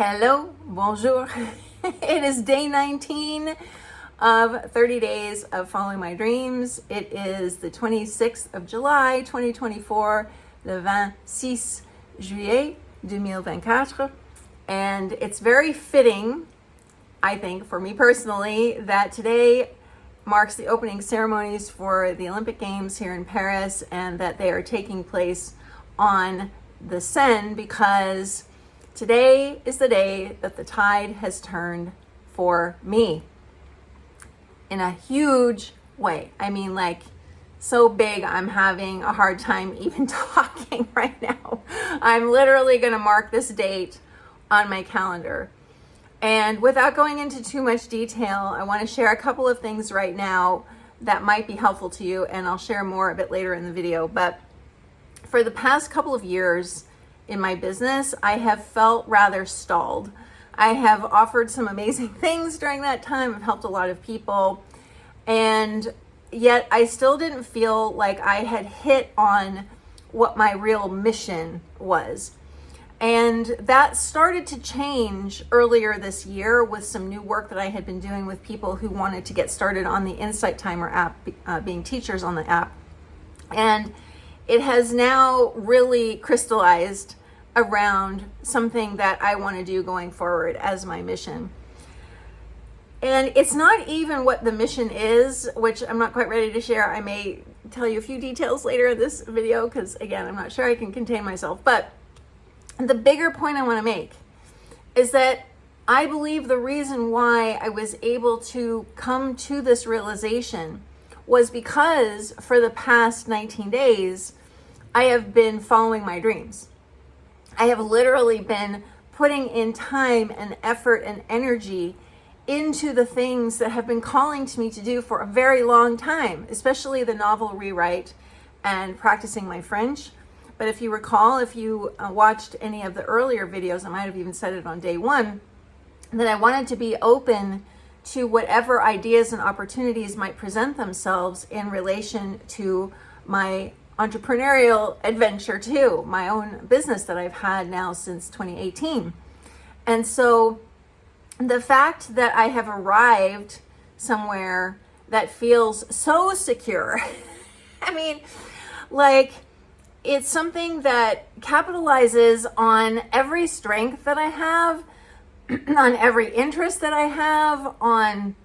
Hello, bonjour. It is day 19 of 30 days of following my dreams. It is the 26th of July, 2024, le 26 juillet 2024. And it's very fitting, I think, for me personally, that today marks the opening ceremonies for the Olympic Games here in Paris, and that they are taking place on the Seine, because today is the day that the tide has turned for me in a huge way. I mean, like, so big, I'm having a hard time even talking right now. I'm literally going to mark this date on my calendar. And without going into too much detail, I want to share a couple of things right now that might be helpful to you, and I'll share more a bit later in the video. But for the past couple of years in my business, I have felt rather stalled. I have offered some amazing things during that time. I've helped a lot of people, and yet I still didn't feel like I had hit on what my real mission was. And that started to change earlier this year with some new work that I had been doing with people who wanted to get started on the Insight Timer app, being teachers on the app. And it has now really crystallized around something that I want to do going forward as my mission. And it's not even what the mission is, which I'm not quite ready to share. I may tell you a few details later in this video, because again, I'm not sure I can contain myself. But the bigger point I want to make is that I believe the reason why I was able to come to this realization was because for the past 19 days, I have been following my dreams. I have literally been putting in time and effort and energy into the things that have been calling to me to do for a very long time, especially the novel rewrite and practicing my French. But if you recall, if you watched any of the earlier videos, I might have even said it on day one, that I wanted to be open to whatever ideas and opportunities might present themselves in relation to my entrepreneurial adventure too, my own business that I've had now since 2018. And so the fact that I have arrived somewhere that feels so secure, I mean, like, it's something that capitalizes on every strength that I have, on every interest that I have, on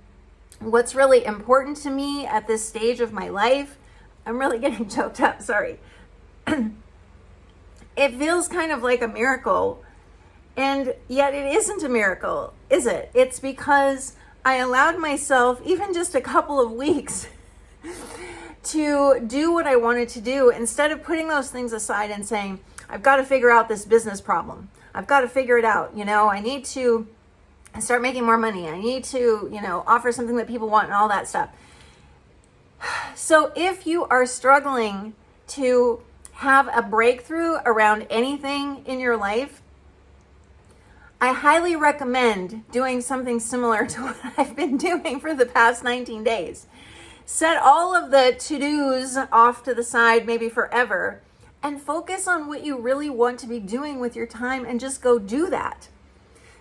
what's really important to me at this stage of my life. I'm really getting choked up, sorry. It feels kind of like a miracle, and yet it isn't a miracle, is it? It's because I allowed myself even just a couple of weeks to do what I wanted to do, instead of putting those things aside and saying, I've got to figure out this business problem. I've got to figure it out. I need to start making more money. I need to, offer something that people want and all that stuff. So if you are struggling to have a breakthrough around anything in your life, I highly recommend doing something similar to what I've been doing for the past 19 days. Set all of the to-dos off to the side, maybe forever, and focus on what you really want to be doing with your time, and just go do that.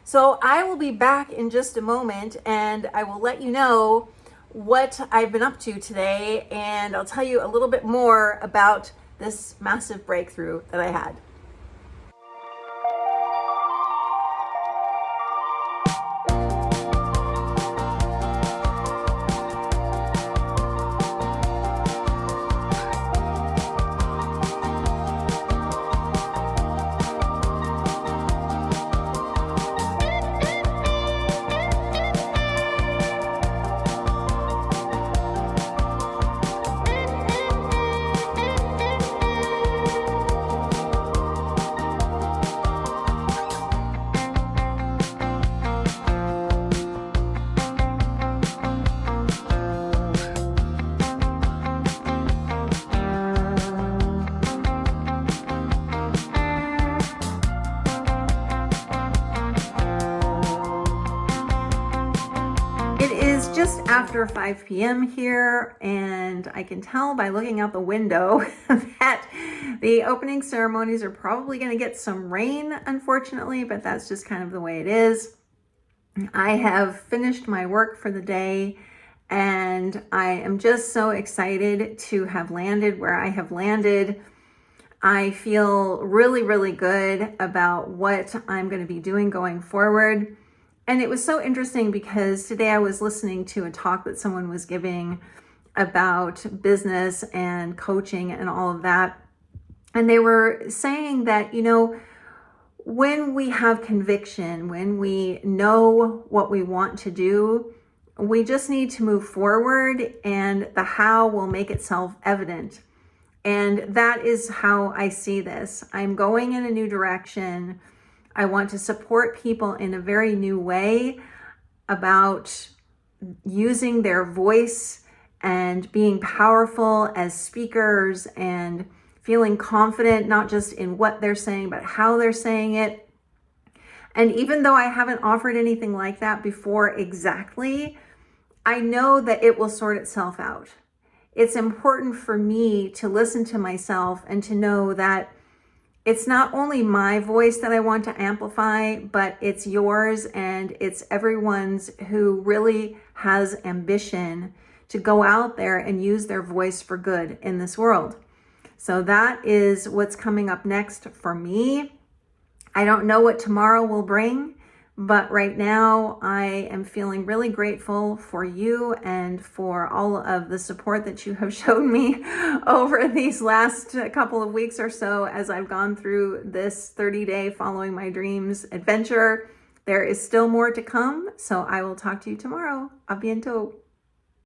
So I will be back in just a moment, and I will let you know what I've been up to today, and I'll tell you a little bit more about this massive breakthrough that I had. just after 5 p.m. here, and I can tell by looking out the window that the opening ceremonies are probably going to get some rain, unfortunately, but that's just kind of the way it is. I have finished my work for the day, and I am just so excited to have landed where I have landed. I feel really, really good about what I'm going to be doing going forward. And it was so interesting because today I was listening to a talk that someone was giving about business and coaching and all of that. And they were saying that, when we have conviction, when we know what we want to do, we just need to move forward, and the how will make itself evident. And that is how I see this. I'm going in a new direction. I want to support people in a very new way about using their voice and being powerful as speakers and feeling confident, not just in what they're saying, but how they're saying it. And even though I haven't offered anything like that before exactly, I know that it will sort itself out. It's important for me to listen to myself and to know that it's not only my voice that I want to amplify, but it's yours and it's everyone's who really has ambition to go out there and use their voice for good in this world. So that is what's coming up next for me. I don't know what tomorrow will bring, but right now I am feeling really grateful for you and for all of the support that you have shown me over these last couple of weeks or so as I've gone through this 30-day following my dreams adventure. There is still more to come, so I will talk to you tomorrow. A bientôt.